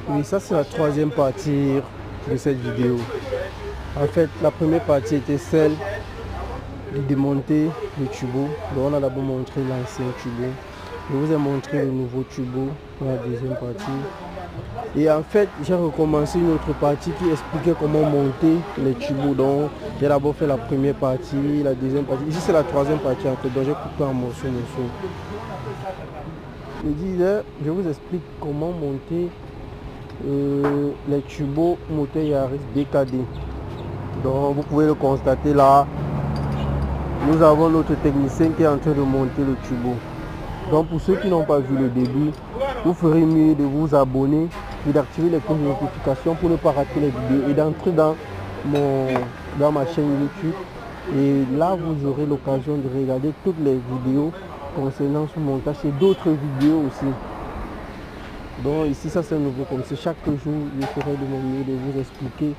Oui, ça c'est la troisième partie de cette vidéo. En fait, la première partie était celle de démonter le tubo. Donc on a d'abord montré l'ancien tubo. Je vous ai montré le nouveau tubo dans la deuxième partie. Et en fait, j'ai recommencé une autre partie qui expliquait comment monter les tubos. Donc j'ai d'abord fait la première partie, la deuxième partie. Ici c'est la troisième partie en fait, donc j'ai coupé en morceaux. Je vous explique comment monter les tubos moteur Yaris BKD. Donc vous pouvez le constater là, nous avons notre technicien qui est en train de monter le tubo. Donc pour ceux qui n'ont pas vu le début, vous ferez mieux de vous abonner et d'activer les cloches de notification pour ne pas rater les vidéos et d'entrer dans ma chaîne YouTube. Et là vous aurez l'occasion de regarder toutes les vidéos concernant ce montage et d'autres vidéos aussi. Donc ici ça c'est nouveau, comme c'est chaque jour je ferai de mon mieux de vous expliquer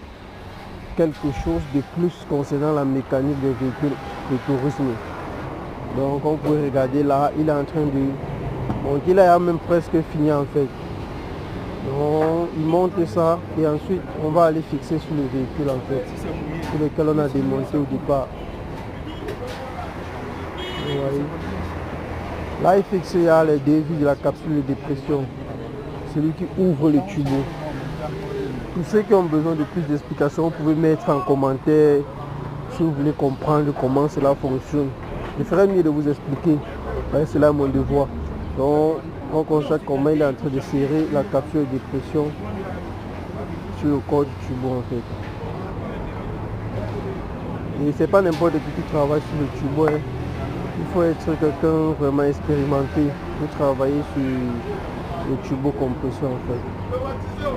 quelque chose de plus concernant la mécanique des véhicules de tourisme. Donc comme vous pouvez regarder là, il est en train de monter, il a même presque fini en fait. Donc il monte ça et ensuite on va aller fixer sur le véhicule en fait, sur lequel on a démonté au départ. Vous voyez. Là il fixe il y a les devis de la capsule de dépression, celui qui ouvre le tubo. Tous ceux qui ont besoin de plus d'explications, vous pouvez mettre en commentaire si vous voulez comprendre comment cela fonctionne. Je ferai mieux de vous expliquer, c'est là mon devoir. Donc on constate comment il est en train de serrer la capsule de dépression sur le corps du tubo en fait. Et c'est pas n'importe qui travaille sur le tubo. Il faut être quelqu'un vraiment expérimenté pour travailler sur le tubo compression en fait.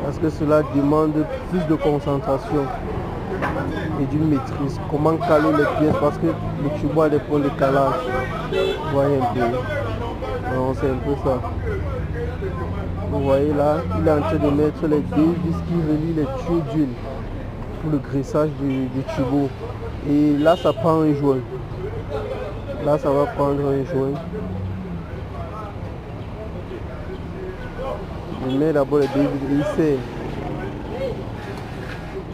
Parce que cela demande plus de concentration et d'une maîtrise. Comment caler les pièces parce que le tubo a des points de calage. Vous voyez un peu. Donc c'est un peu ça. Vous voyez là, il est en train de mettre les deux vis qui relient les tuyaux d'huile pour le graissage du tubo. Et là ça prend un joint. Là ça va prendre un joint. Je mets d'abord les deux vis et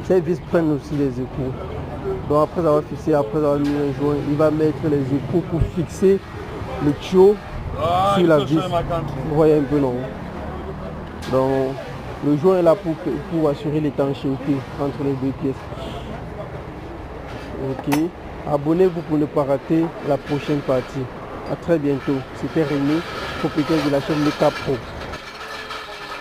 ces vis prennent aussi les écrous. Donc après avoir fixé, après avoir mis un joint, il va mettre les écrous pour fixer le tuyau sur la vis. Vous voyez un peu non? Donc le joint est là pour assurer l'étanchéité entre les deux pièces. Ok. Abonnez-vous pour ne pas rater la prochaine partie. A très bientôt. C'était Rémi, propriétaire de la chaîne Meka Pro.